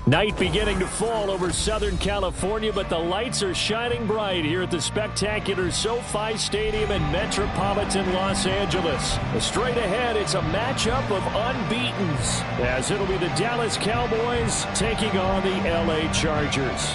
Night beginning to fall over Southern California, but the lights are shining bright here at the spectacular SoFi Stadium in metropolitan Los Angeles. Straight ahead, it's a matchup of unbeatens, as it'll be the Dallas Cowboys taking on the LA Chargers.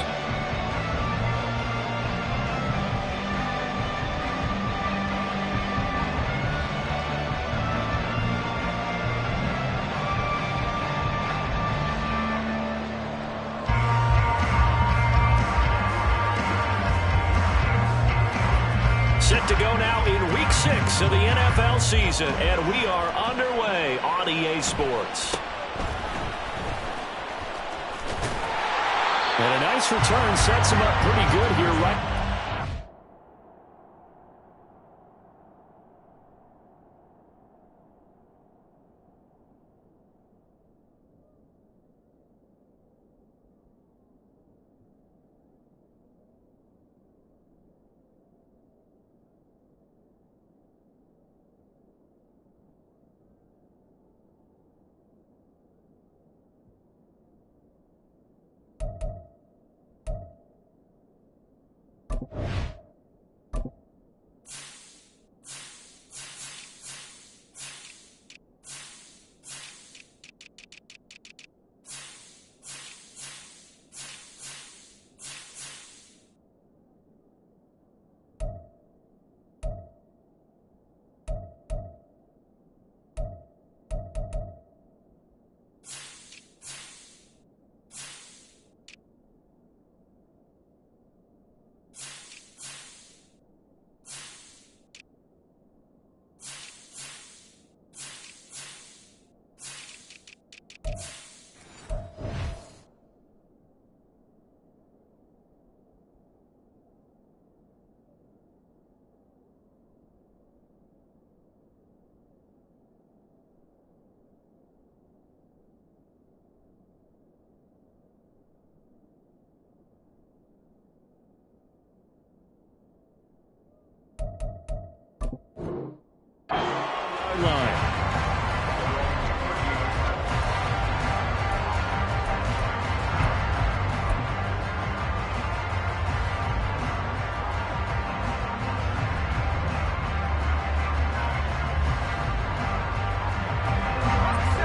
Set to go now in Week 6 of the NFL season, and we are underway on EA Sports. And a nice return sets him up pretty good here, right?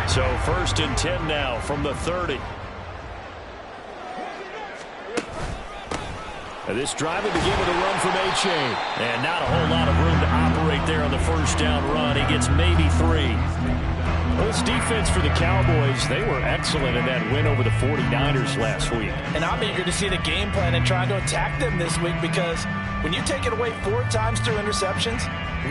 So 1st and 10 now from the 30. And this drive will begin with a run from A-Chain. And not a whole lot of room to operate there on the first down run. He gets maybe 3. This defense for the Cowboys, they were excellent in that win over the 49ers last week. And I'm eager to see the game plan and trying to attack them this week, because when you take it away 4 times through interceptions,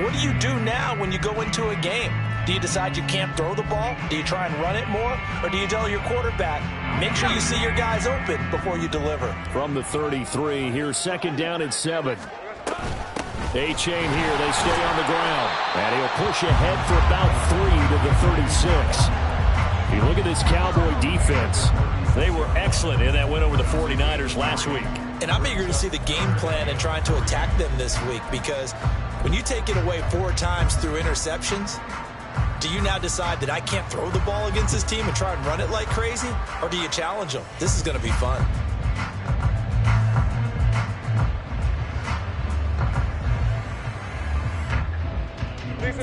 what do you do now when you go into a game? Do you decide you can't throw the ball? Do you try and run it more? Or do you tell your quarterback, make sure you see your guys open before you deliver? From the 33, here's 2nd down and 7. A-Chain here, they stay on the ground. And he'll push ahead for about 3 to the 36. You look at this Cowboy defense. They were excellent in that win over the 49ers last week. And I'm eager to see the game plan and trying to attack them this week, because when you take it away 4 times through interceptions, do you now decide that I can't throw the ball against this team and try and run it like crazy? Or do you challenge them? This is going to be fun.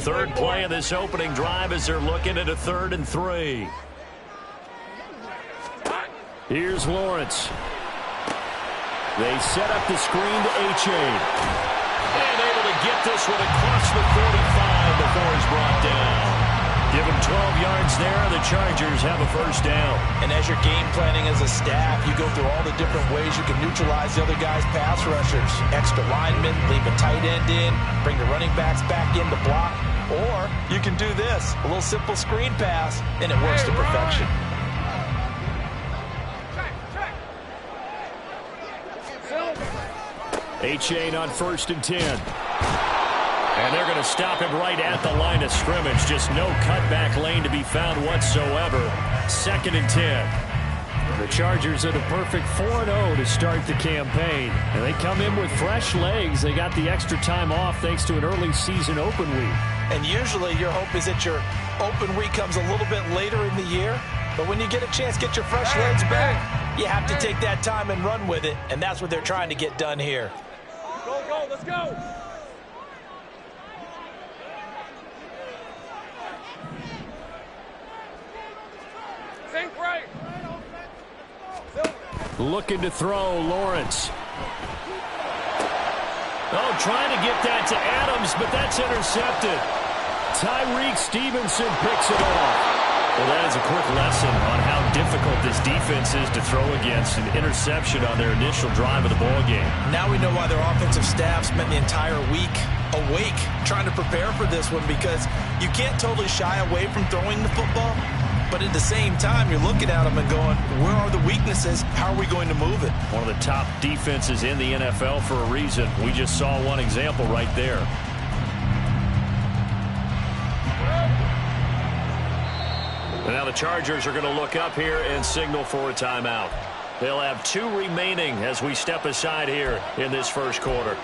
Third play of this opening drive as they're looking at a 3rd and 3. Here's Lawrence. They set up the screen to A-Chain. And able to get this one across the 45 before he's brought down. Give him 12 yards there. The Chargers have a 1st down. And as you're game planning as a staff, you go through all the different ways you can neutralize the other guy's pass rushers. Extra linemen, leave a tight end in, bring the running backs back in to block. Or you can do this, a little simple screen pass, and it works to perfection. A-Chain on 1st and 10. And they're going to stop him right at the line of scrimmage. Just no cutback lane to be found whatsoever. 2nd and 10. The Chargers at a perfect 4-0 to start the campaign. And they come in with fresh legs. They got the extra time off thanks to an early season open week. And usually your hope is that your open week comes a little bit later in the year. But when you get a chance to get your fresh legs back, you have to take that time and run with it. And that's what they're trying to get done here. Go, let's go. Think right. Looking to throw, Lawrence. Oh, trying to get that to Adams, but that's intercepted. Tyreek Stevenson picks it off. Well, that is a quick lesson on how difficult this defense is to throw against. An interception on their initial drive of the ballgame. Now we know why their offensive staff spent the entire week awake trying to prepare for this one, because you can't totally shy away from throwing the football. But at the same time, you're looking at them and going, where are the weaknesses? How are we going to move it? One of the top defenses in the NFL for a reason. We just saw one example right there. And now the Chargers are going to look up here and signal for a timeout. They'll have 2 remaining as we step aside here in this first quarter.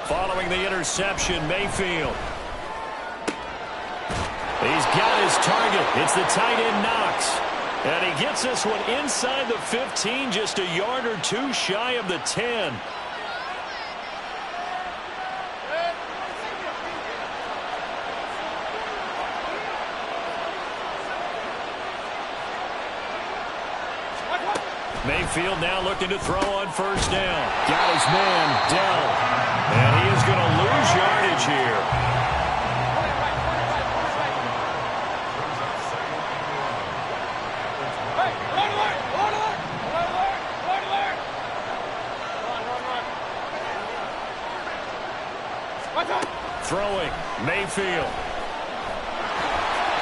Following the interception, Mayfield. He's got his target. It's the tight end, Knox. And he gets this one inside the 15, just a yard or 2 shy of the 10. Mayfield now looking to throw on first down. Got his man, Dell. And he is going to lose yardage here. Throwing, Mayfield.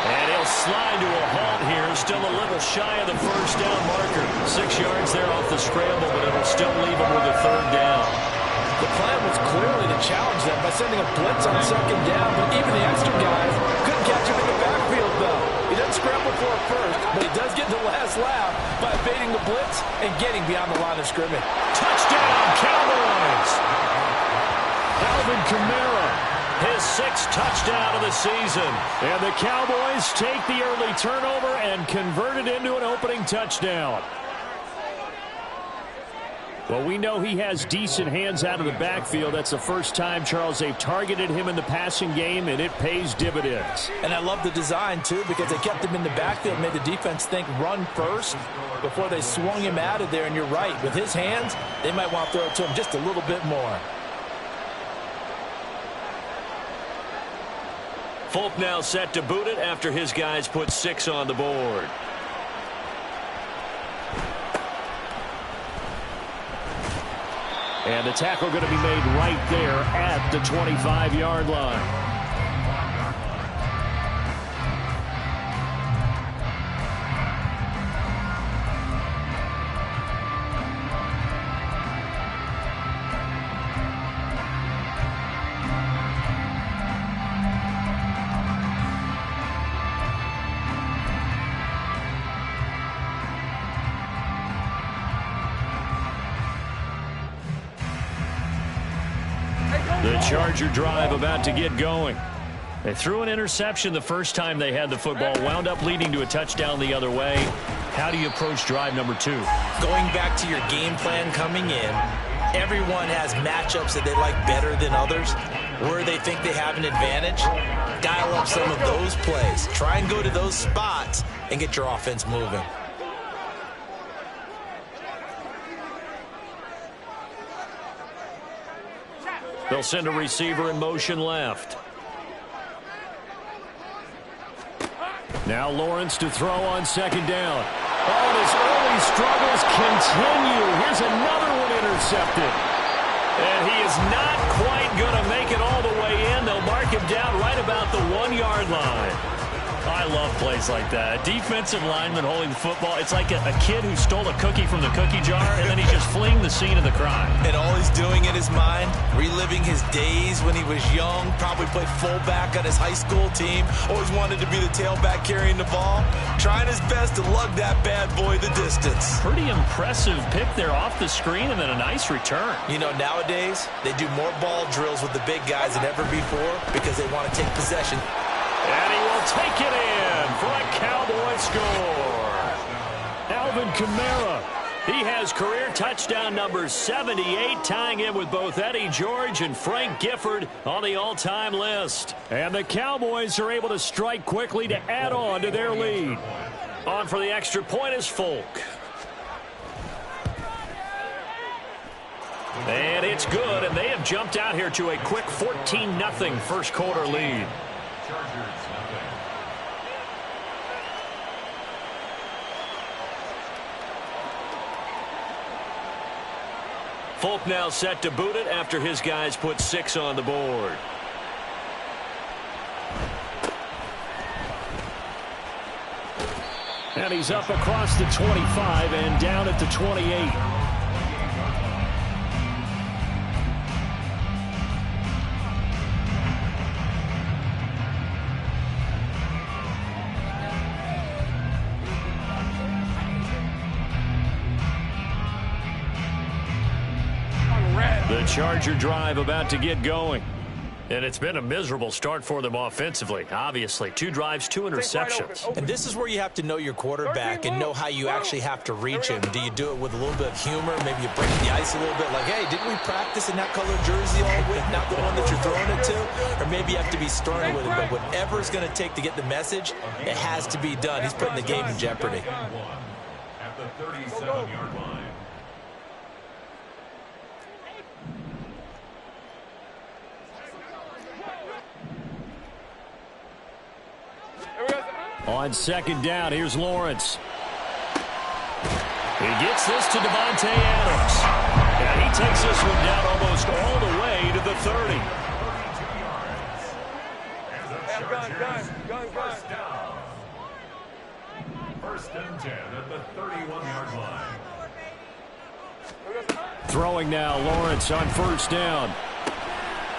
And he'll slide to a halt here. Still a little shy of the first down marker. 6 yards there off the scramble, but it'll still leave him with a 3rd down. The plan was clearly to challenge them by sending a blitz on 2nd down, but even the extra guys couldn't catch him in the backfield, though. He doesn't scramble for it first, but he does get the last laugh by evading the blitz and getting beyond the line of scrimmage. Touchdown, Cowboys! Alvin Kamara, his 6th touchdown of the season. And the Cowboys take the early turnover and convert it into an opening touchdown. Well, we know he has decent hands out of the backfield. That's the first time, Charles, they've targeted him in the passing game, and it pays dividends. And I love the design, too, because they kept him in the backfield, made the defense think run first before they swung him out of there. And you're right, with his hands, they might want to throw it to him just a little bit more. Folk now set to boot it after his guys put 6 on the board. And the tackle going to be made right there at the 25-yard line. The Charger drive about to get going. They threw an interception the first time they had the football, wound up leading to a touchdown the other way. How do you approach drive number 2? Going back to your game plan coming in, everyone has matchups that they like better than others, where they think they have an advantage. Dial up some of those plays. Try and go to those spots and get your offense moving. They'll send a receiver in motion left. Now Lawrence to throw on 2nd down. Oh, and his early struggles continue. Here's another one intercepted. And he is not quite going to make it all the way in. They'll mark him down right about the 1-yard line. I love plays like that. A defensive lineman holding the football. It's like a kid who stole a cookie from the cookie jar, and then he's just fleeing the scene of the crime. And all he's doing in his mind, reliving his days when he was young, probably played fullback on his high school team, always wanted to be the tailback carrying the ball, trying his best to lug that bad boy the distance. Pretty impressive pick there off the screen, and then a nice return. You know, nowadays, they do more ball drills with the big guys than ever before because they want to take possession. And he will take it in for a Cowboy score. Alvin Kamara. He has career touchdown number 78, tying him with both Eddie George and Frank Gifford on the all-time list. And the Cowboys are able to strike quickly to add on to their lead. On for the extra point is Folk. And it's good, and they have jumped out here to a quick 14-0 first quarter lead. Folk now set to boot it after his guys put 6 on the board. And he's up across the 25 and down at the 28. The Charger drive about to get going. And it's been a miserable start for them offensively. Obviously, 2 drives, 2 interceptions. And this is where you have to know your quarterback and know how you actually have to reach him. Do you do it with a little bit of humor? Maybe you break the ice a little bit like, hey, didn't we practice in that colored jersey all week, not the one that you're throwing it to? Or maybe you have to be stern with him. But whatever it's going to take to get the message, it has to be done. He's putting the game in jeopardy. At the 37-yard line. On second down, here's Lawrence. He gets this to Devontae Adams. And he takes this one down almost all the way to the 30. Gun. First and 10 at the 31-yard line. Throwing now, Lawrence on first down.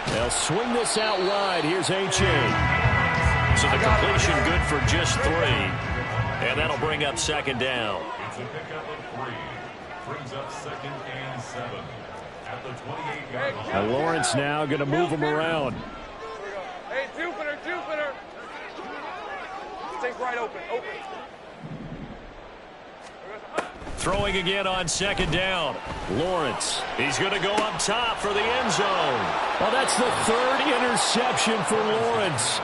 They'll swing this out wide. Here's H.A. So the completion good for just 3. And that'll bring up second down. It's a pickup of 3. Brings up second and 7 at the 28-yard line. And Lawrence now going to move him around. Hey, Jupiter. Think right open. Throwing again on second down. Lawrence. He's going to go up top for the end zone. Well, that's the 3rd interception for Lawrence.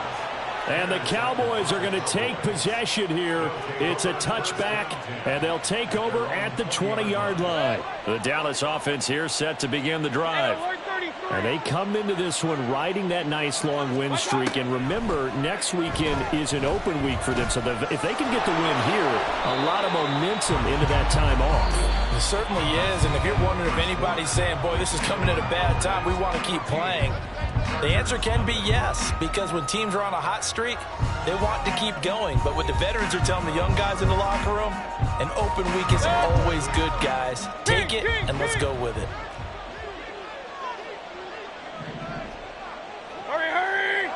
And the Cowboys are going to take possession here. It's a touchback, and they'll take over at the 20-yard line. The Dallas offense here set to begin the drive. And they come into this one riding that nice long win streak. And remember, next weekend is an open week for them. So if they can get the win here, a lot of momentum into that time off. It certainly is. And if you're wondering if anybody's saying, boy, this is coming at a bad time, we want to keep playing, the answer can be yes, because when teams are on a hot streak, they want to keep going. But what the veterans are telling the young guys in the locker room, an open week isn't always good, guys. Take it, and let's go with it. Hurry!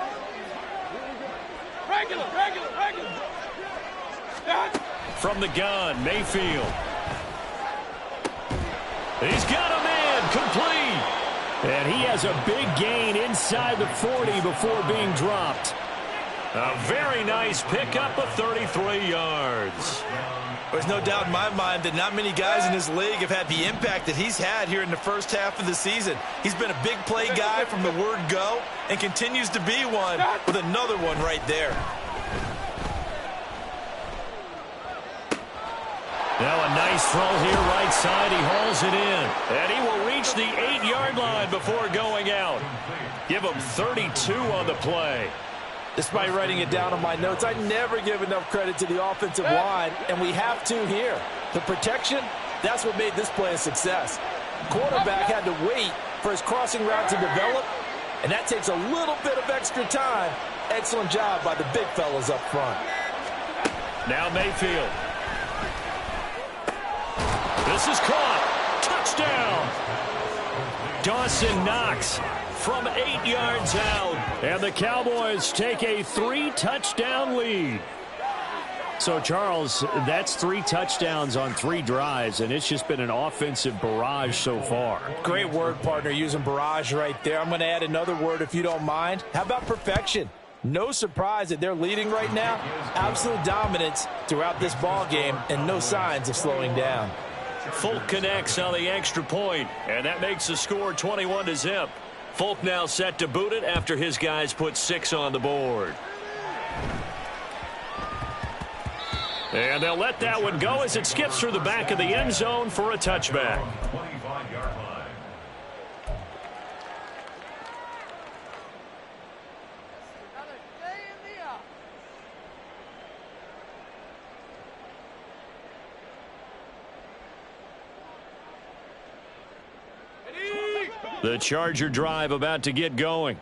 Regular. From the gun, Mayfield. He's got a man, complete. And he has a big gain inside the 40 before being dropped. A very nice pickup of 33 yards. There's no doubt in my mind that not many guys in this league have had the impact that he's had here in the first half of the season. He's been a big play guy from the word go and continues to be one with another one right there. Now a nice throw here right side. He hauls it in. And he will reach the 8-yard line before going out. Give him 32 on the play. Despite writing it down on my notes, I never give enough credit to the offensive line, and we have to here. The protection, that's what made this play a success. Quarterback had to wait for his crossing route to develop, and that takes a little bit of extra time. Excellent job by the big fellas up front. Now Mayfield. This is caught. Touchdown. Dawson Knox from 8 yards out. And the Cowboys take a 3-touchdown lead. So, Charles, that's 3 touchdowns on 3 drives, and it's just been an offensive barrage so far. Great word, partner, using barrage right there. I'm going to add another word if you don't mind. How about perfection? No surprise that they're leading right now. Absolute dominance throughout this ball game, and no signs of slowing down. Folk connects on the extra point, and that makes the score 21-0. Folk now set to boot it after his guys put 6 on the board. And they'll let that one go as it skips through the back of the end zone for a touchback. 25-yard line. The Charger drive about to get going.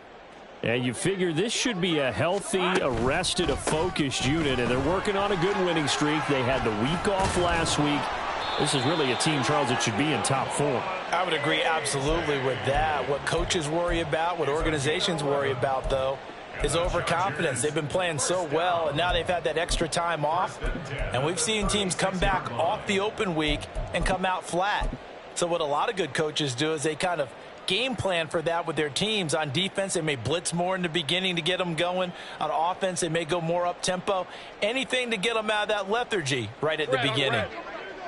And you figure this should be a healthy, arrested, a focused unit, and they're working on a good winning streak. They had the week off last week. This is really a team, Charles, that should be in top form. I would agree absolutely with that. What coaches worry about, what organizations worry about, though, is overconfidence. They've been playing so well, and now they've had that extra time off. And we've seen teams come back off the open week and come out flat. So what a lot of good coaches do is they kind of game plan for that with their teams. On defense, they may blitz more in the beginning to get them going. On offense, they may go more up-tempo. Anything to get them out of that lethargy right at the beginning.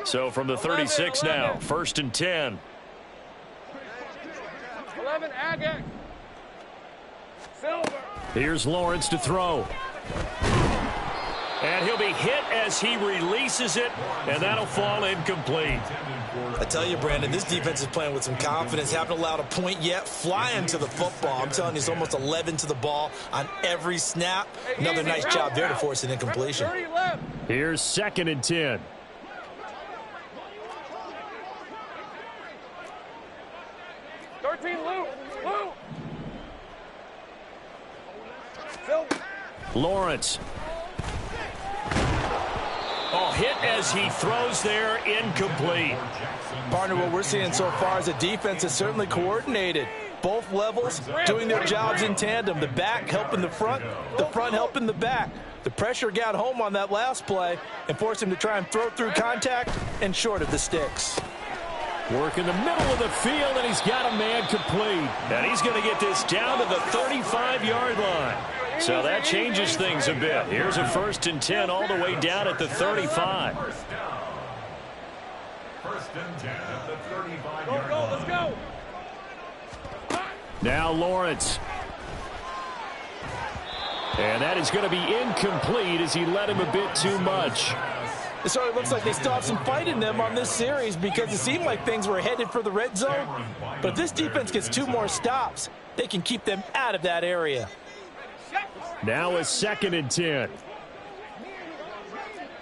So from the 36 now, 1st and 10. 11, Agate. Silver. Here's Lawrence to throw. And he'll be hit as he releases it, and that'll fall incomplete. I tell you, Brandon, this defense is playing with some confidence. Haven't allowed a point yet. Flying to the football. I'm telling you, it's almost 11 to the ball on every snap. Another nice job there to force an incompletion. Here's 2nd and 10. Lawrence. Oh, hit as he throws there, incomplete. Partner, what we're seeing so far is a defense that's certainly coordinated. Both levels doing their jobs in tandem. The back helping the front helping the back. The pressure got home on that last play and forced him to try and throw through contact and short of the sticks. Work in the middle of the field, and he's got a man complete. And he's going to get this down to the 35-yard line. So that changes things a bit. Here's a 1st and 10 all the way down at the 35. 1st and 10 at the 35-yard Go, line. let's go. Now Lawrence. And that is going to be incomplete as he led him a bit too much. It sort of looks like they still have some fight in them on this series because it seemed like things were headed for the red zone. But if this defense gets 2 more stops, they can keep them out of that area. Now a 2nd and 10.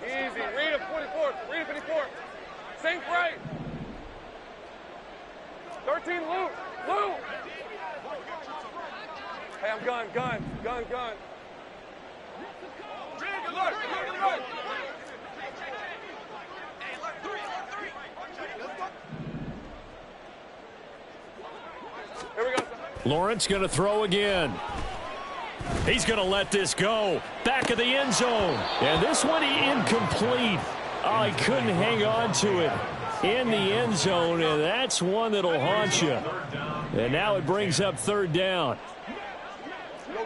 Easy. Read him, 44. Read him, 54. Sink right. 13, Luke. Luke. Hey, I'm gun. Here we go. Lawrence going to throw again. He's going to let this go. Back of the end zone. And this one incomplete. Oh, he couldn't hang on to it in the end zone, and that's one that'll haunt you. And now it brings up 3rd down.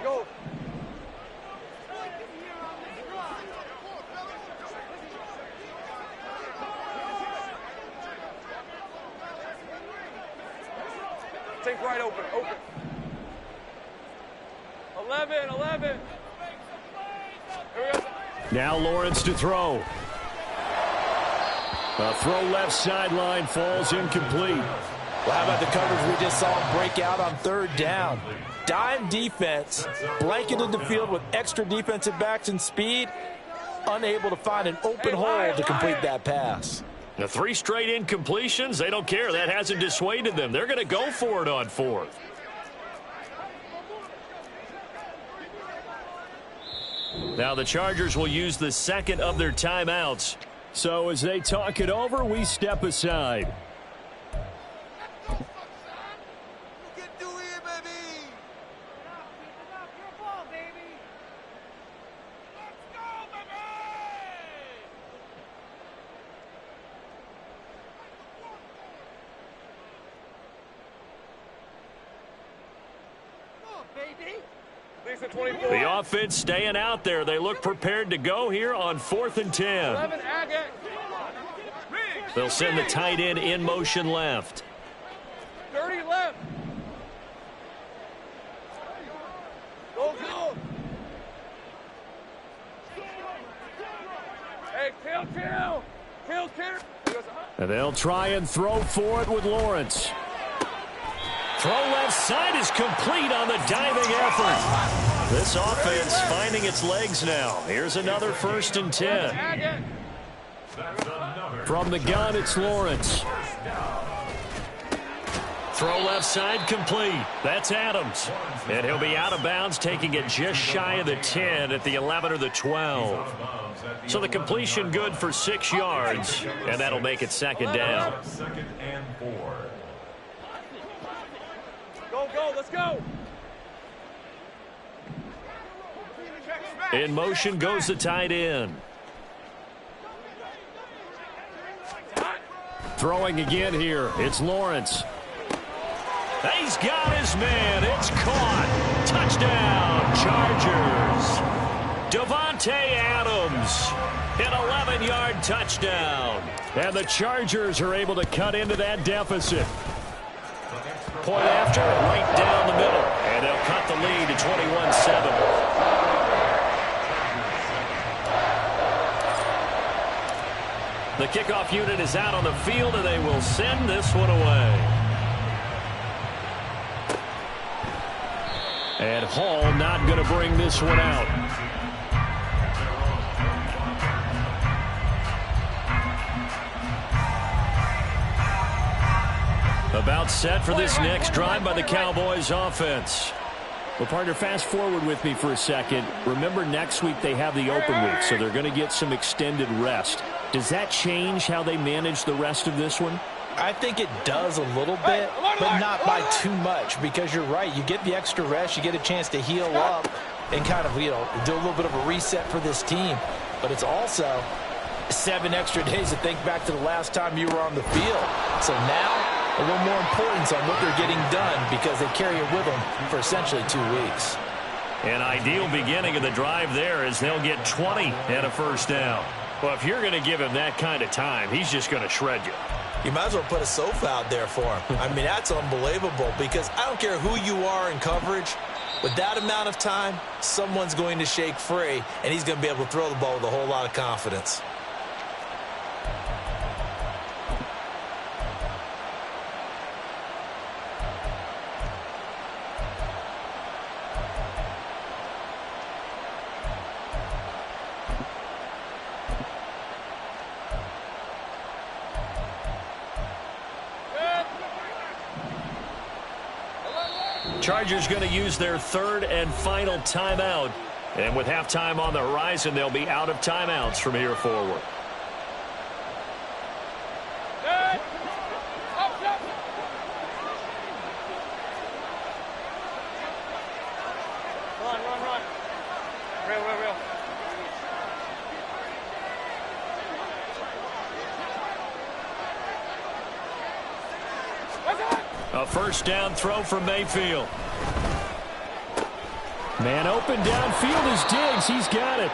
Go. Sink right open. 11. Here we go. Now Lawrence to throw. A throw left sideline falls incomplete. Well, how about the coverage we just saw him break out on 3rd down? Dime defense, blanketed the field with extra defensive backs and speed, unable to find an open hole to complete that pass. The 3 straight incompletions, they don't care. That hasn't dissuaded them. They're going to go for it on 4th. Now the Chargers will use the second of their timeouts. So as they talk it over, we step aside. The offense staying out there. They look prepared to go here on 4th and 10. They'll send the tight end in motion left. 30 left. Go, go. Hey, kill. And they'll try and throw for it with Lawrence. Throw left side is complete on the diving effort. This offense finding its legs now. Here's another 1st and 10. From the gun, it's Lawrence. Throw left side complete. That's Adams. And he'll be out of bounds, taking it just shy of the 10 at the 11 or the 12. So the completion good for 6 yards, and that'll make it 2nd down. 2nd and 4. Go, let's go. In motion goes the tight end. Throwing again here. It's Lawrence. He's got his man. It's caught. Touchdown, Chargers. Davante Adams. An 11-yard touchdown. And the Chargers are able to cut into that deficit. Point after, right down the middle. And they'll cut the lead to 21-7. The kickoff unit is out on the field, and they will send this one away. And Hall not going to bring this one out. About set for this next drive by the Cowboys offense. Well, partner, fast forward with me for a second. Remember, next week they have the open week, so they're going to get some extended rest. Does that change how they manage the rest of this one? I think it does a little bit, but not by too much, because you're right. You get the extra rest, you get a chance to heal up and kind of, do a little bit of a reset for this team. But it's also 7 extra days to think back to the last time you were on the field. So now, a little more importance on what they're getting done because they carry it with them for essentially 2 weeks. An ideal beginning of the drive there as they'll get 20 and a 1st down. Well, if you're going to give him that kind of time, he's just going to shred you. You might as well put a sofa out there for him. I mean, that's unbelievable because I don't care who you are in coverage. With that amount of time, someone's going to shake free, and he's going to be able to throw the ball with a whole lot of confidence. Chargers going to use their 3rd and final timeout. And with halftime on the horizon, they'll be out of timeouts from here forward. Run. Real. A 1st down throw from Mayfield. Man open downfield is Diggs. He's got it.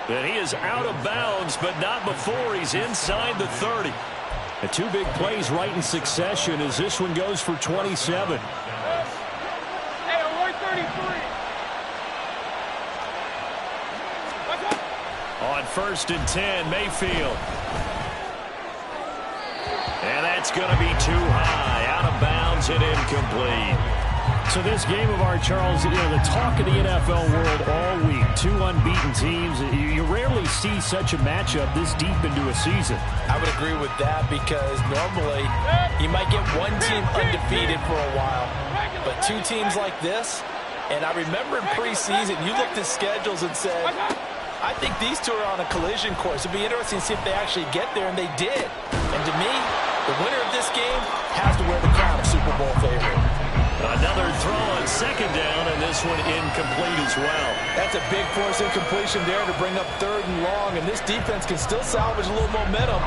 And he is out of bounds, but not before he's inside the 30. And 2 big plays right in succession as this one goes for 27. Hey, Roy 33. On 1st and 10, Mayfield. And that's going to be too high. Out of bounds and incomplete. So this game of ours, Charles, you know, the talk of the NFL world all week. Two unbeaten teams. You rarely see such a matchup this deep into a season. I would agree with that because normally you might get one team undefeated for a while. But two teams like this, and I remember in preseason, you looked at schedules and said, I think these two are on a collision course. It'd be interesting to see if they actually get there, and they did. And to me, the winner of this game has to wear the crown of Super Bowl favorite. Another throw on second down, and this one incomplete as well. That's a big force incompletion there to bring up 3rd and long, and this defense can still salvage a little momentum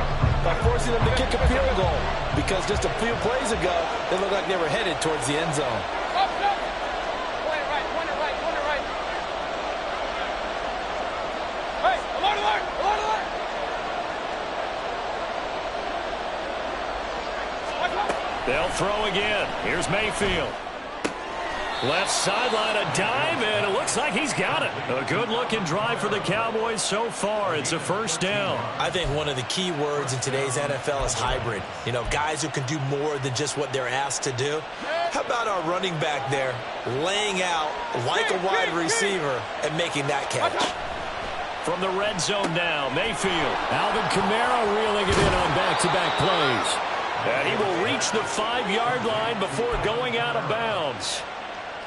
by forcing them to kick a field goal, because just a few plays ago, they looked like they were headed towards the end zone. They'll throw again. Here's Mayfield. Left sideline, a dive, and it looks like he's got it. A good-looking drive for the Cowboys so far. It's a first down. I think one of the key words in today's NFL is hybrid. You know, guys who can do more than just what they're asked to do. How about our running back there laying out like a wide receiver and making that catch? From the red zone now, Mayfield. Alvin Kamara reeling it in on back-to-back plays. And he will reach the 5-yard line before going out of bounds.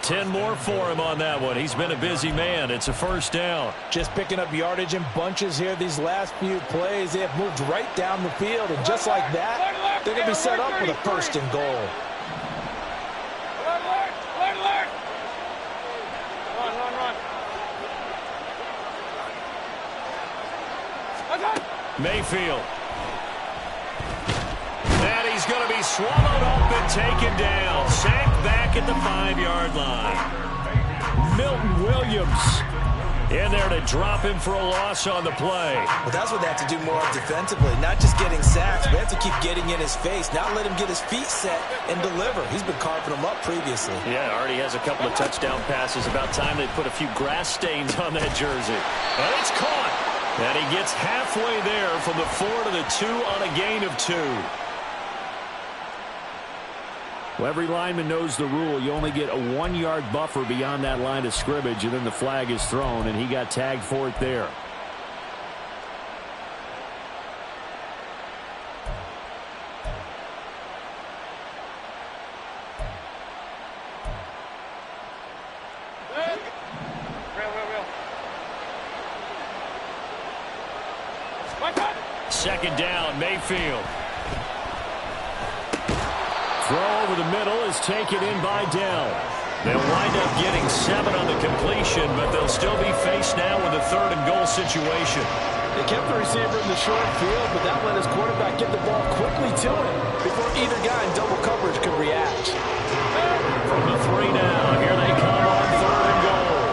10 more for him on that one. He's been a busy man. It's a first down. Just picking up yardage in bunches here these last few plays. They have moved right down the field, and just like that, they're going to be set up with a 1st and goal. Mayfield. And he's going to be swallowed up and taken down. Sacked back at the 5-yard line. Milton Williams in there to drop him for a loss on the play. Well, that's what they have to do more defensively. Not just getting sacks, but they have to keep getting in his face. Not let him get his feet set and deliver. He's been carving them up previously. Yeah, already has a couple of touchdown passes. About time they put a few grass stains on that jersey. And it's caught. And he gets halfway there from the 4 to the 2 on a gain of 2. Well, every lineman knows the rule. You only get a 1-yard buffer beyond that line of scrimmage, and then the flag is thrown, and he got tagged for it there. Second down, Mayfield. Throw over the middle is taken in by Dell. They'll wind up getting 7 on the completion, but they'll still be faced now with a 3rd and goal situation. They kept the receiver in the short field, but that let his quarterback get the ball quickly to him before either guy in double coverage could react. From the 3 now, here they come on 3rd and goal.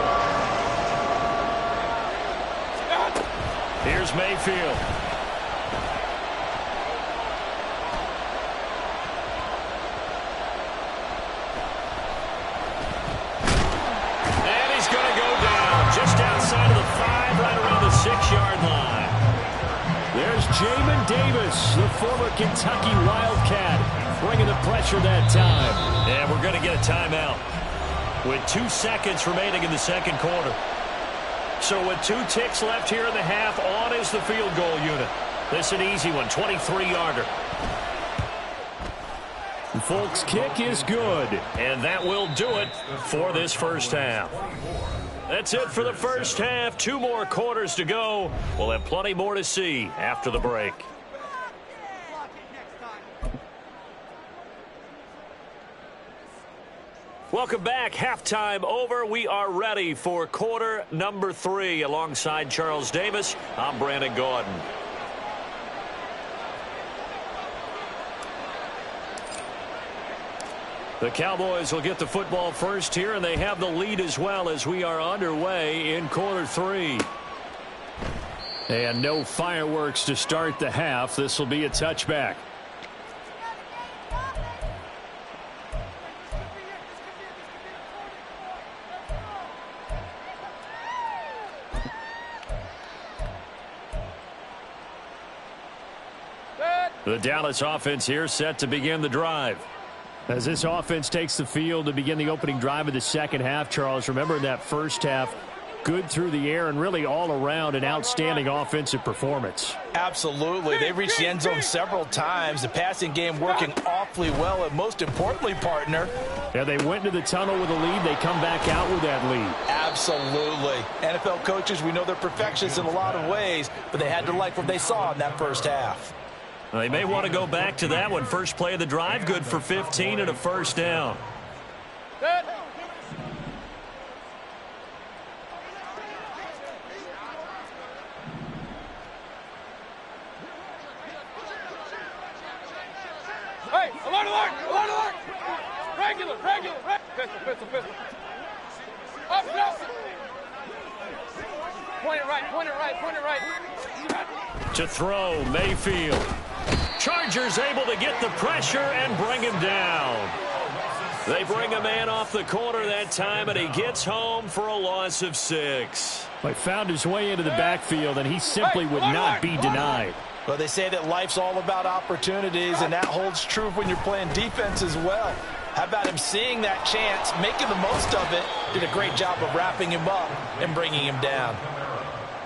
Here's Mayfield. Jamin Davis, the former Kentucky Wildcat, bringing the pressure that time. And we're going to get a timeout with 2 seconds remaining in the second quarter. So with 2 ticks left here in the half, on is the field goal unit. This an easy one, 23-yarder. Folks, kick is good, and that will do it for this first half. That's it for the first half. 2 more quarters to go. We'll have plenty more to see after the break. Welcome back. Halftime over. We are ready for quarter number 3. Alongside Charles Davis, I'm Brandon Gordon. The Cowboys will get the football first here, and they have the lead as well as we are underway in quarter 3. And no fireworks to start the half. This will be a touchback. The Dallas offense here set to begin the drive. As this offense takes the field to begin the opening drive of the second half, Charles, remember in that first half, good through the air and really all around an outstanding offensive performance. Absolutely. They've reached the end zone several times. The passing game working awfully well, and most importantly, partner. Yeah, they went into the tunnel with a lead. They come back out with that lead. Absolutely. NFL coaches, we know they're perfectionists in a lot of ways, but they had to like what they saw in that first half. They may want to go back to that one. First play of the drive, good for 15 and a first down. Set. Hey, alert, alert, alert, alert. Regular. Pistol. Up. Point it right. To throw, Mayfield. Chargers able to get the pressure and bring him down. They bring a man off the corner that time, and he gets home for a loss of 6. He found his way into the backfield, and he simply would not be denied. Well, they say that life's all about opportunities, and that holds true when you're playing defense as well. How about him seeing that chance, making the most of it, did a great job of wrapping him up and bringing him down.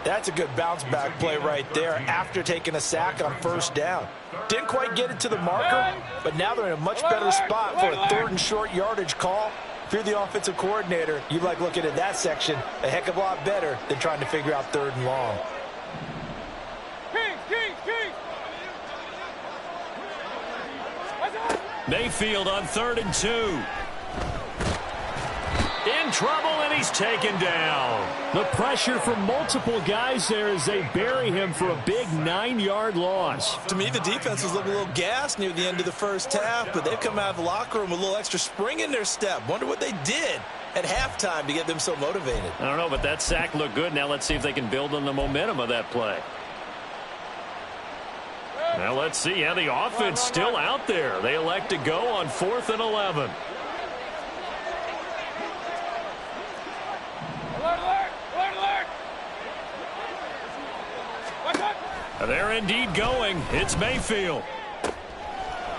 That's a good bounce-back play right there after taking a sack on first down. Didn't quite get it to the marker, but now they're in a much better spot for a third and short yardage call. If you're the offensive coordinator, you like looking at that section a heck of a lot better than trying to figure out third and long. Mayfield on 3rd and 2. In trouble, and he's taken down. The pressure from multiple guys there as they bury him for a big 9-yard loss. To me, the defense was looking a little gassed near the end of the first half, but they've come out of the locker room with a little extra spring in their step. Wonder what they did at halftime to get them so motivated. I don't know, but that sack looked good. Now let's see if they can build on the momentum of that play. Now let's see how the offense still out there. They elect to go on 4th and 11. They're indeed going. It's Mayfield.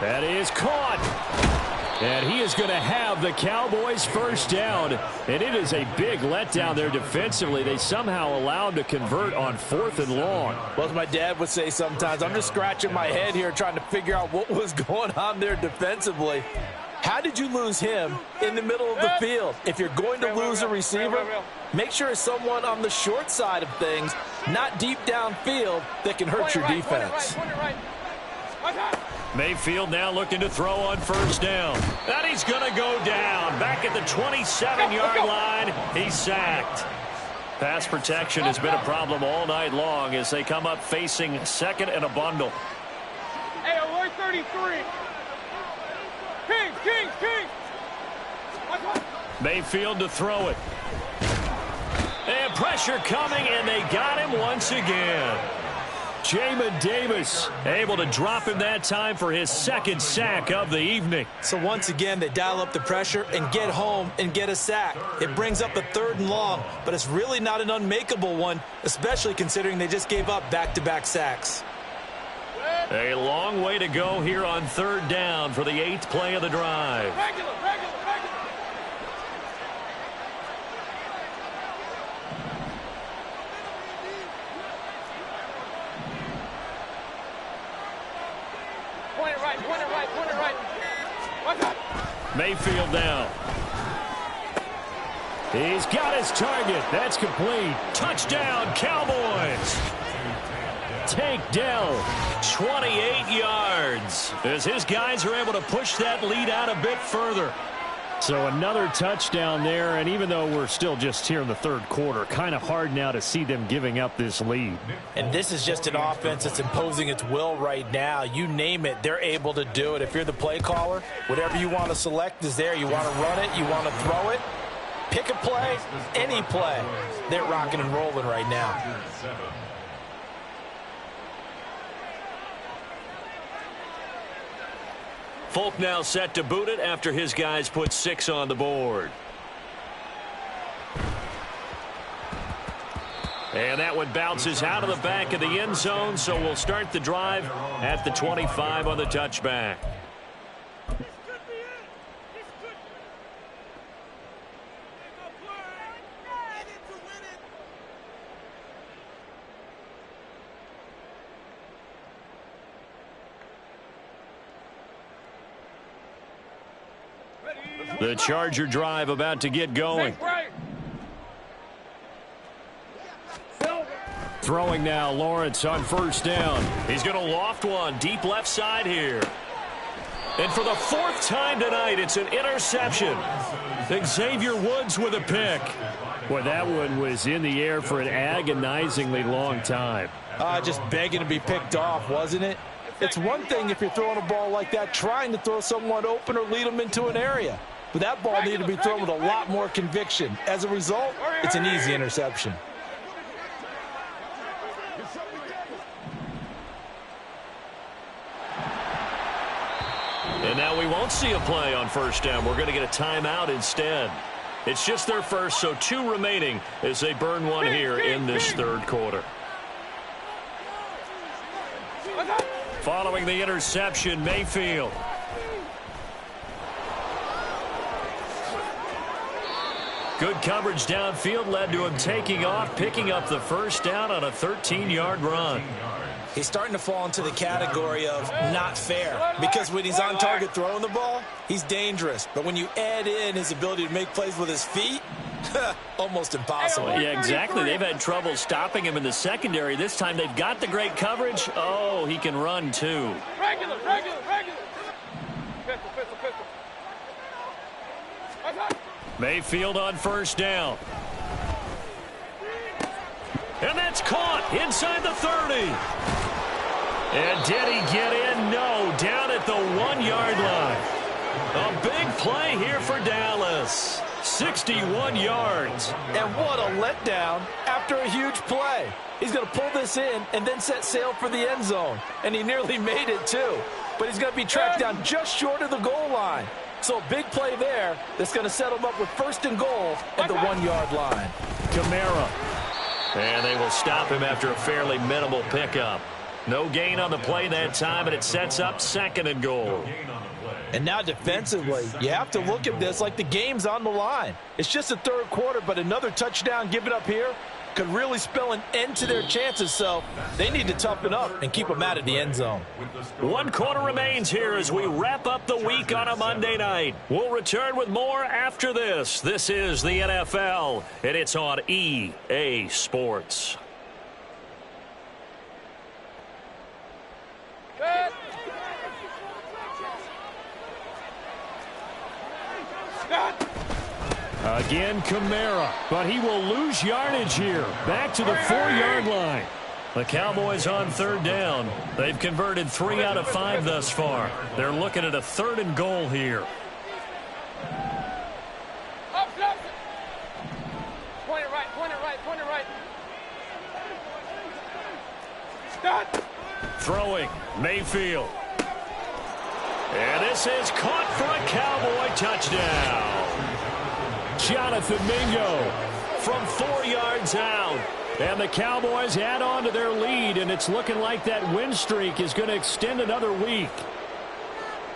That is caught. And he is going to have the Cowboys first down. And it is a big letdown there defensively. They somehow allowed to convert on 4th and long. Well, as my dad would say sometimes, I'm just scratching my head here trying to figure out what was going on there defensively. How did you lose him in the middle of the field? If you're going to lose a receiver, make sure it's someone on the short side of things, not deep downfield, that can hurt your defense. Mayfield now looking to throw on first down. And he's going to go down. Back at the 27-yard line, he's sacked. Pass protection has been a problem all night long as they come up facing 2nd and a bundle. Hey, alert 33. King. Mayfield to throw it. And pressure coming, and they got him once again. Jamin Davis able to drop him that time for his 2nd sack of the evening. So once again, they dial up the pressure and get home and get a sack. It brings up a 3rd and long, but it's really not an unmakeable one, especially considering they just gave up back-to-back sacks. A long way to go here on 3rd down for the 8th play of the drive. Regular. Point it right. What's up? Mayfield down. He's got his target. That's complete. Touchdown, Cowboys. Tank Dell, 28 yards, as his guys are able to push that lead out a bit further. So another touchdown there, and even though we're still just here in the 3rd quarter, kind of hard now to see them giving up this lead. And this is just an offense that's imposing its will right now. You name it, they're able to do it. If you're the play caller, whatever you want to select is there. You want to run it, you want to throw it, pick a play, any play. They're rocking and rolling right now. Folk now set to boot it after his guys put 6 on the board. And that one bounces out of the back of the end zone, so we'll start the drive at the 25 on the touchback. The Charger drive about to get going. Throwing now, Lawrence on first down. He's going to loft one deep left side here. And for the 4th time tonight, it's an interception. Xavier Woods with a pick. Boy, that one was in the air for an agonizingly long time. Just begging to be picked off, wasn't it? It's one thing if you're throwing a ball like that, trying to throw someone open or lead them into an area. But that ball needed to be thrown with a lot more conviction. As a result, it's an easy interception. And now we won't see a play on first down. We're going to get a timeout instead. It's just their first, so 2 remaining as they burn one here in this 3rd quarter. Following the interception, Mayfield. Good coverage downfield led to him taking off, picking up the first down on a 13-yard run. He's starting to fall into the category of not fair, because when he's on target throwing the ball, he's dangerous. But when you add in his ability to make plays with his feet, almost impossible. Yeah, exactly. They've had trouble stopping him in the secondary. This time they've got the great coverage. Oh, he can run too. Regular. Pistol. Mayfield on first down. And that's caught inside the 30. And did he get in? No, down at the 1-yard line. A big play here for Dallas. 61 yards. And what a letdown after a huge play. He's going to pull this in and then set sail for the end zone. And he nearly made it, too. But he's going to be tracked down just short of the goal line. So a big play there that's going to set him up with 1st and goal at the 1-yard line. Kamara. And they will stop him after a fairly minimal pickup. No gain on the play that time, and it sets up 2nd and goal. And now defensively, you have to look at this like the game's on the line. It's just the 3rd quarter, but another touchdown given up here could really spell an end to their chances, so they need to toughen up and keep them out of the end zone. 1 quarter remains here as we wrap up the week on a Monday night. We'll return with more after this. This is the NFL, and it's on EA Sports. Again, Kamara, but he will lose yardage here. Back to the 4-yard line. The Cowboys on 3rd down. They've converted 3 out of 5 thus far. They're looking at a 3rd and goal here. Point it right. Stop. Throwing, Mayfield. And this is caught for a Cowboy touchdown. Jonathan Mingo from 4 yards out. And the Cowboys add on to their lead, and it's looking like that win streak is going to extend another week.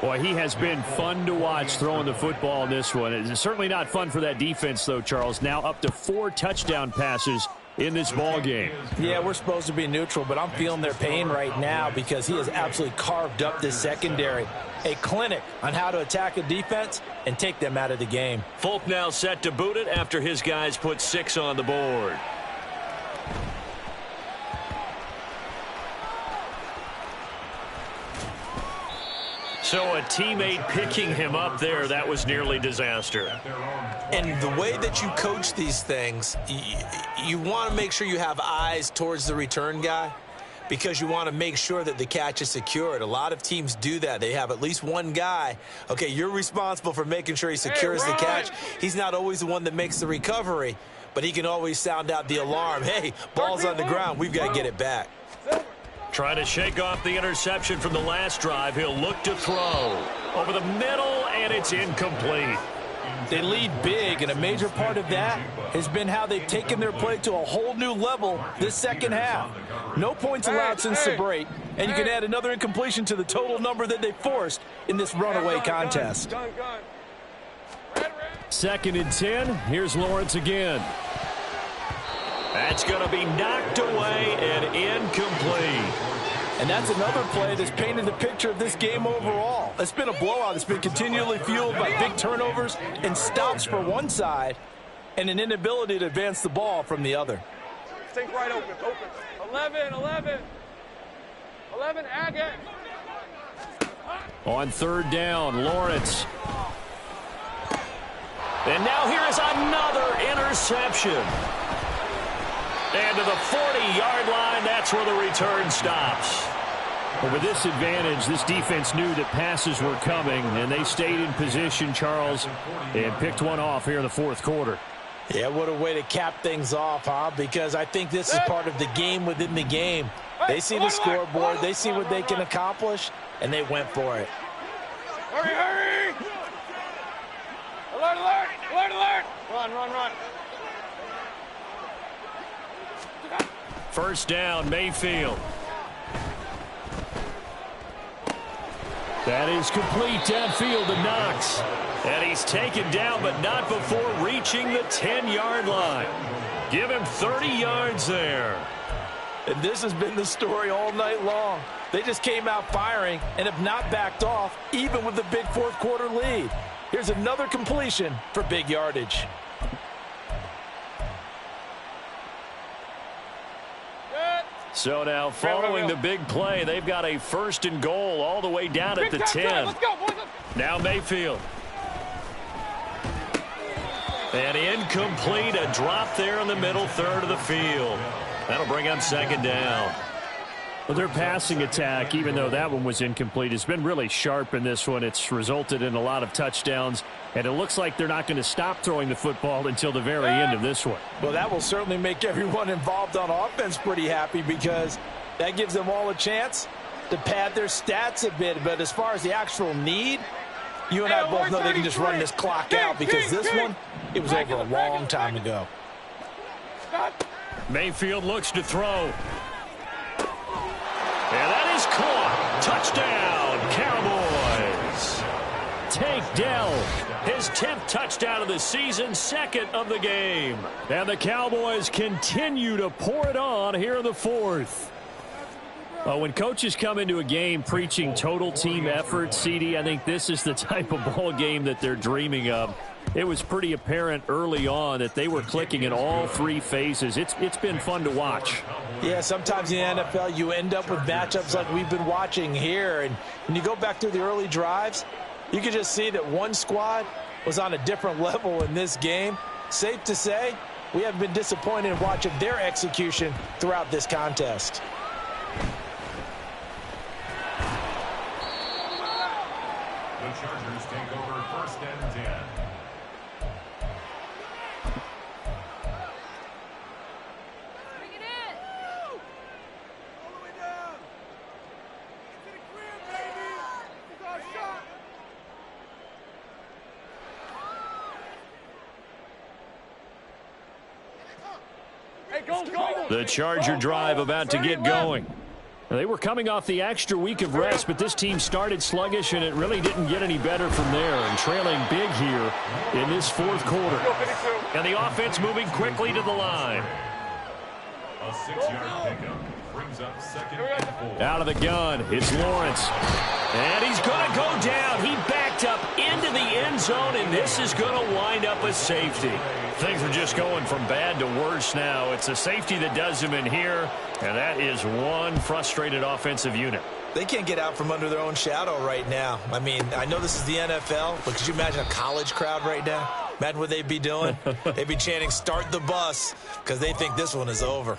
Boy, he has been fun to watch throwing the football in this one. It's certainly not fun for that defense, though, Charles. Now up to 4 touchdown passes in this ball game. Yeah, we're supposed to be neutral, but I'm feeling their pain right now because he has absolutely carved up this secondary. A clinic on how to attack a defense and take them out of the game. Folk now set to boot it after his guys put 6 on the board. So a teammate picking him up there, that was nearly disaster. And the way that you coach these things, you want to make sure you have eyes towards the return guy because you want to make sure that the catch is secured. A lot of teams do that. They have at least one guy. Okay, you're responsible for making sure he secures the catch. He's not always the one that makes the recovery, but he can always sound out the alarm. Hey, ball's on the ground. We've got to get it back. Trying to shake off the interception from the last drive. He'll look to throw. Over the middle, and it's incomplete. They lead big, and a major part of that has been how they've taken their play to a whole new level this second half. No points allowed since the break, and you can add another incompletion to the total number that they forced in this runaway contest. 2nd and 10. Here's Lawrence again. That's going to be knocked away and incomplete. And that's another play that's painted the picture of this game overall. It's been a blowout. It's been continually fueled by big turnovers and stops for one side and an inability to advance the ball from the other. Stink right open. 11, Agate. On third down, Lawrence. And now here is another interception. And to the 40-yard line, that's where the return stops. But with this advantage, this defense knew that passes were coming, and they stayed in position, Charles, and picked one off here in the fourth quarter. Yeah, what a way to cap things off, huh? Because I think this is part of the game within the game. They see the scoreboard, they see what they can accomplish, and they went for it. Hurry! Alert! Run. First down, Mayfield. That is complete downfield to Knox. And he's taken down, but not before reaching the 10-yard line. Give him 30 yards there. And this has been the story all night long. They just came out firing and have not backed off, even with the big fourth quarter lead. Here's another completion for big yardage. So now, following the big play, they've got a first and goal all the way down at the 10. Let's go, boys. Now Mayfield. And incomplete, a drop there in the middle third of the field. That'll bring up second down. Well, their passing attack, even though that one was incomplete, has been really sharp in this one. It's resulted in a lot of touchdowns, and it looks like they're not going to stop throwing the football until the very end of this one. Well, that will certainly make everyone involved on offense pretty happy, because that gives them all a chance to pad their stats a bit. But as far as the actual need, you and I both know they can just run this clock out, because this one, it was over a long time ago. Mayfield looks to throw. And that is caught. Touchdown, Cowboys. Tank Dell, his 10th touchdown of the season, second of the game. And the Cowboys continue to pour it on here in the fourth. When coaches come into a game preaching total team effort, CD, I think this is the type of ball game that they're dreaming of. It was pretty apparent early on that they were clicking in all three phases. It's been fun to watch. Yeah, sometimes in the NFL you end up with matchups like we've been watching here. And when you go back through the early drives, you can just see that one squad was on a different level in this game. Safe to say, we haven't been disappointed in watching their execution throughout this contest. The Chargers take over first and 10. The Charger drive about to get going. They were coming off the extra week of rest, but this team started sluggish, and it really didn't get any better from there, and trailing big here in this fourth quarter. And the offense moving quickly to the line. A 6-yard pickup brings up second and 4. Out of the gun, it's Lawrence. And he's going to go down. He backed up into the end zone, and this is going to wind up a safety. Things are just going from bad to worse now. It's a safety that does him in here, and that is one frustrated offensive unit. They can't get out from under their own shadow right now. I mean, I know this is the NFL, but could you imagine a college crowd right now? Imagine what they'd be doing. They'd be chanting, "Start the bus," because they think this one is over.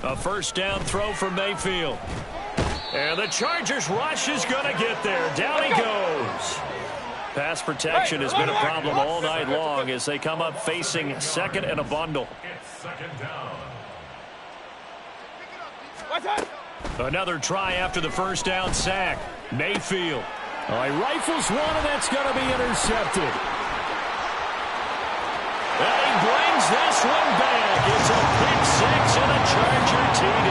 A first down throw for Mayfield. And the Chargers rush is going to get there. Down he goes. Pass protection has been a problem all night long as they come up facing second and a bundle. It's second down. Another try after the first down sack. Mayfield. He rifles one, and that's going to be intercepted. And he brings this one back. It's a pick six and a Charger TD.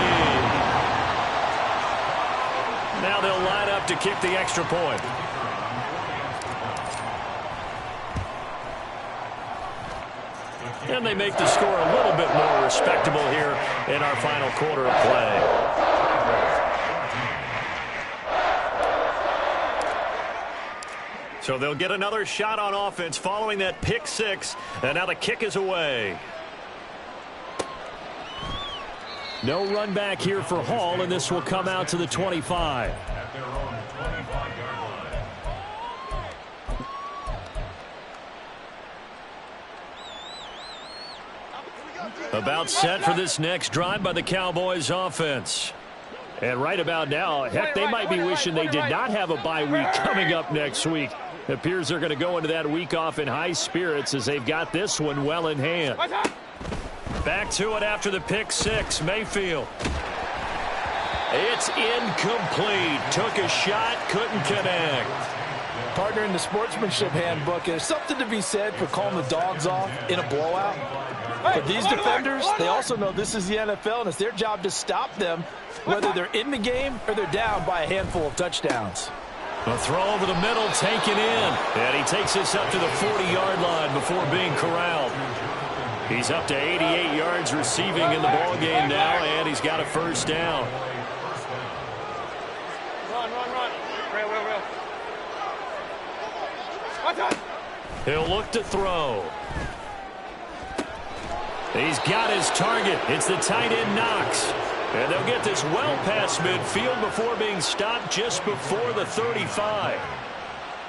Now they'll line up up to kick the extra point. And they make the score a little bit more respectable here in our final quarter of play. So they'll get another shot on offense following that pick six. And now the kick is away. No run back here for Hall, and this will come out to the 25. At their own 25-yard line. About set for this next drive by the Cowboys offense. And right about now, heck, they might be wishing they did not have a bye week coming up next week. It appears they're going to go into that week off in high spirits as they've got this one well in hand. Back to it after the pick six. Mayfield. It's incomplete. Took a shot, couldn't connect. Partner, in the sportsmanship handbook, there's something to be said for calling the dogs off in a blowout. For these defenders, they also know this is the NFL, and it's their job to stop them, whether they're in the game or they're down by a handful of touchdowns. A throw over the middle, taken in. And he takes this up to the 40-yard line before being corralled. He's up to 88 yards receiving in the ballgame now, and he's got a first down. Run. Real. He'll look to throw. He's got his target. It's the tight end Knox. And they'll get this well past midfield before being stopped just before the 35.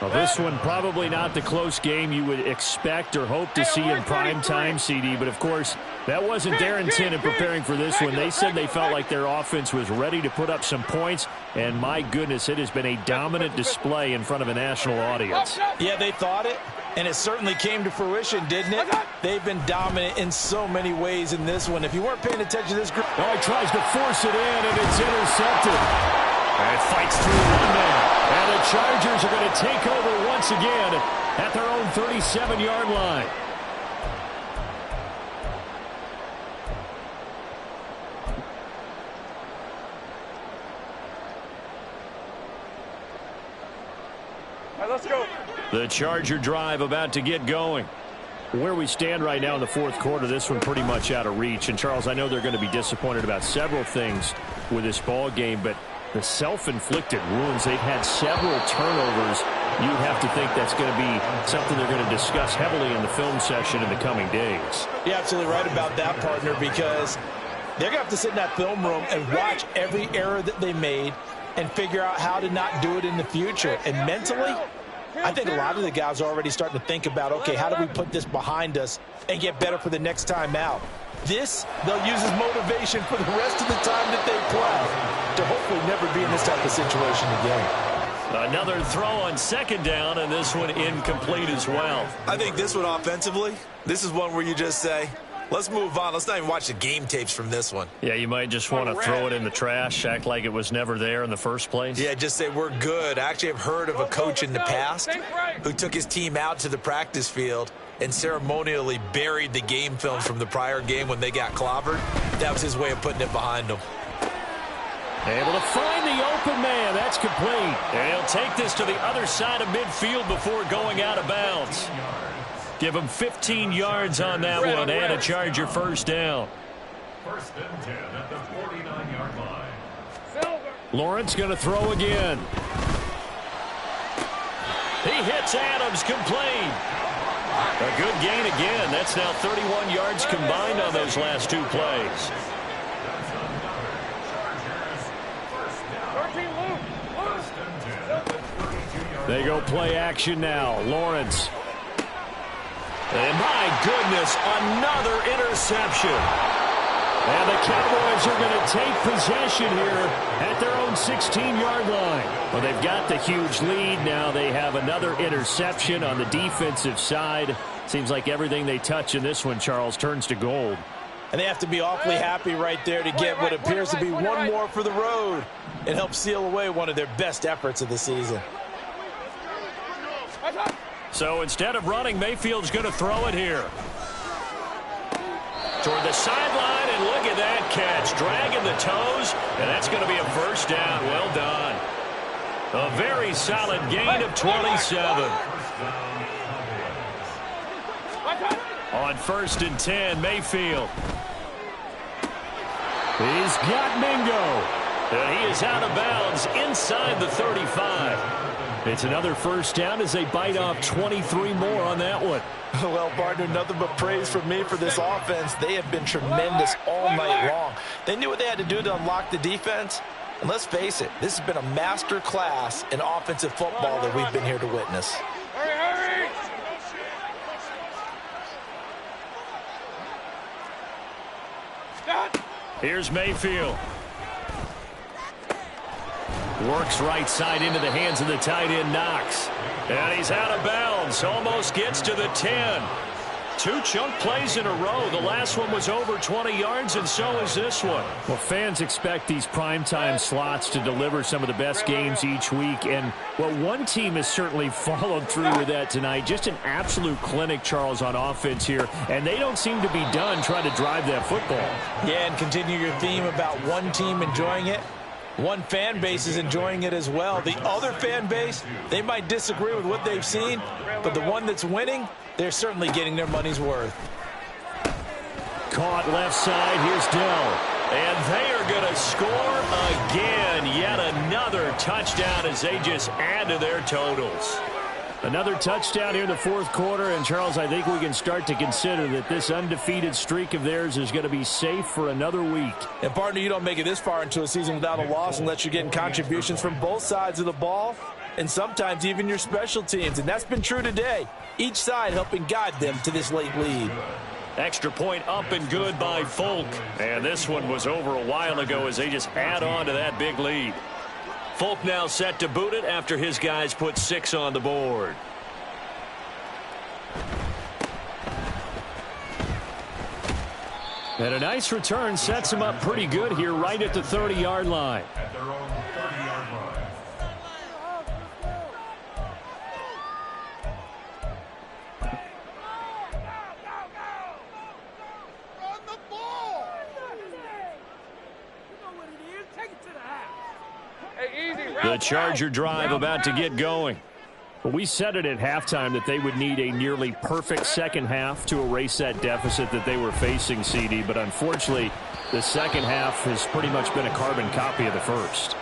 Well, this one probably not the close game you would expect or hope to see in prime time, CD. But, of course, that wasn't their intent in preparing for this one. They said they felt like their offense was ready to put up some points. And, my goodness, it has been a dominant display in front of a national audience. Yeah, they thought it, and it certainly came to fruition, didn't it? They've been dominant in so many ways in this one. If you weren't paying attention to this group. Oh, he tries to force it in, and it's intercepted. And it fights through one man. And the Chargers are going to take over once again at their own 37-yard line. All right, let's go. The Charger drive about to get going. Where we stand right now in the fourth quarter, this one pretty much out of reach. And, Charles, I know they're going to be disappointed about several things with this ball game, but the self-inflicted wounds, they've had several turnovers. You'd have to think that's going to be something they're going to discuss heavily in the film session in the coming days. You're absolutely right about that, partner, because they're going to have to sit in that film room and watch every error that they made and figure out how to not do it in the future. And mentally, I think a lot of the guys are already starting to think about, okay, how do we put this behind us and get better for the next time out? This, they'll use as motivation for the rest of the time that they play to hopefully never be in this type of situation again. Another throw on second down, and this one incomplete as well. I think this one offensively, this is one where you just say, let's move on. Let's not even watch the game tapes from this one. Yeah, you might just want to throw it in the trash, act like it was never there in the first place. Yeah, just say we're good. I actually have heard of a coach in the past who took his team out to the practice field and ceremonially buried the game film from the prior game when they got clobbered. That was his way of putting it behind them. Able to find the open man. That's complete. And he'll take this to the other side of midfield before going out of bounds. Give him 15 yards on that one and a Charger first down. First and 10 at the 49-yard line. Lawrence going to throw again. He hits Adams, complete. A good gain again. That's now 31 yards combined on those last two plays. They go play action now. Lawrence. And my goodness, another interception. And the Cowboys are going to take possession here at their own 16-yard line. Well, they've got the huge lead. Now they have another interception on the defensive side. Seems like everything they touch in this one, Charles, turns to gold. And they have to be awfully happy right there to get what appears to be one more for the road and help seal away one of their best efforts of the season. So instead of running, Mayfield's going to throw it here. Toward the sideline, and look at that catch. Dragging the toes, and that's going to be a first down. Well done. A very solid gain of 27. On 1st and 10, Mayfield. He's got Mingo. And he is out of bounds inside the 35. It's another first down as they bite off 23 more on that one. Well, partner, nothing but praise from me for this offense. They have been tremendous all night long. They knew what they had to do to unlock the defense. And let's face it, this has been a master class in offensive football that we've been here to witness. Hurry, hurry! Here's Mayfield. Works right side into the hands of the tight end, Knox. And he's out of bounds. Almost gets to the 10. 2 chunk plays in a row. The last one was over 20 yards, and so is this one. Well, fans expect these primetime slots to deliver some of the best games each week. And, well, one team has certainly followed through with that tonight. Just an absolute clinic, Charles, on offense here. And they don't seem to be done trying to drive that football. Yeah, and continue your theme about one team enjoying it. One fan base is enjoying it as well. The other fan base, they might disagree with what they've seen, but the one that's winning, they're certainly getting their money's worth. Caught left side. Here's Dell. And they are going to score again. Yet another touchdown as they just add to their totals. Another touchdown here in the 4th quarter. And, Charles, I think we can start to consider that this undefeated streak of theirs is going to be safe for another week. And, partner, you don't make it this far into a season without a loss unless you're getting contributions from both sides of the ball and sometimes even your special teams. And that's been true today. Each side helping guide them to this late lead. Extra point up and good by Folk. And this one was over a while ago as they just add on to that big lead. Folk now set to boot it after his guys put 6 on the board. And a nice return sets him up pretty good here right at the 30-yard line. At their own 30-yard line. The Charger drive about to get going. Well, we said it at halftime that they would need a nearly perfect second half to erase that deficit that they were facing, CD. But unfortunately, the second half has pretty much been a carbon copy of the first.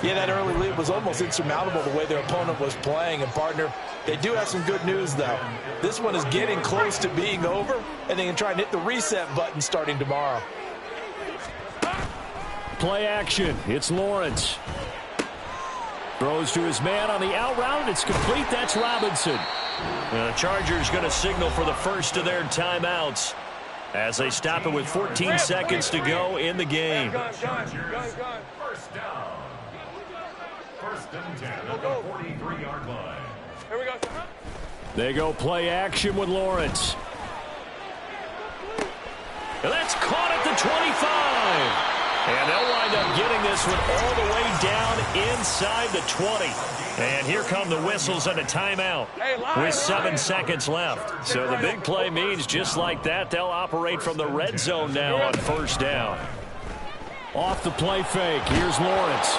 Yeah, that early lead was almost insurmountable the way their opponent was playing. And, partner, they do have some good news, though. This one is getting close to being over, and they can try and hit the reset button starting tomorrow. Play action. It's Lawrence. Throws to his man on the out route. It's complete. That's Robinson. The Chargers going to signal for the first of their timeouts as they stop it with 14 seconds to go in the game. First down. First and 10 at the 43-yard line. Here we go. They go play action with Lawrence. And that's caught at the 25. And they'll wind up getting this one all the way down inside the 20. And here come the whistles and a timeout with 7 seconds left. So the big play means just like that, they'll operate from the red zone now on first down. Off the play fake, here's Lawrence.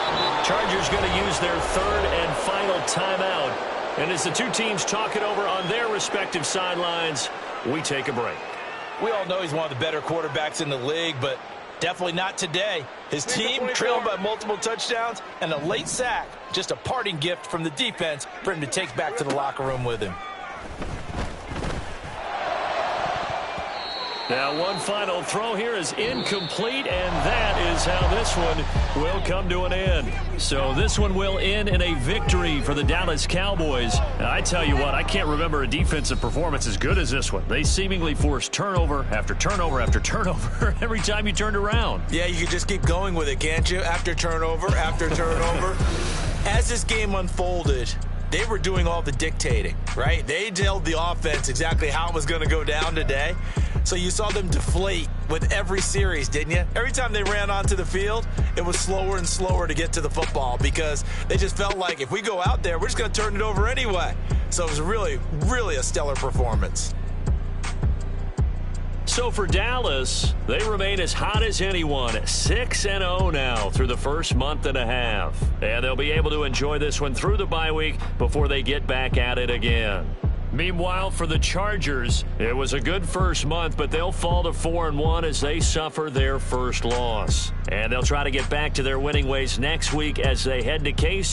Chargers going to use their 3rd and final timeout. And as the two teams talk it over on their respective sidelines, we take a break. We all know he's one of the better quarterbacks in the league, but definitely not today. His team trailed by multiple touchdowns and a late sack. Just a parting gift from the defense for him to take back to the locker room with him. Now one final throw here is incomplete, and that is how this one will come to an end. So this one will end in a victory for the Dallas Cowboys. And I tell you what, I can't remember a defensive performance as good as this one. They seemingly forced turnover after turnover after turnover every time you turned around. Yeah, you could just keep going with it, can't you? After turnover, after turnover. As this game unfolded, they were doing all the dictating, right? They told the offense exactly how it was going to go down today. So you saw them deflate with every series, didn't you? Every time they ran onto the field, it was slower and slower to get to the football because they just felt like if we go out there, we're just going to turn it over anyway. So it was really, really a stellar performance. So for Dallas, they remain as hot as anyone, 6-0 now through the first month and a half. And they'll be able to enjoy this one through the bye week before they get back at it again. Meanwhile, for the Chargers, it was a good first month, but they'll fall to 4-1 as they suffer their first loss. And they'll try to get back to their winning ways next week as they head to KC.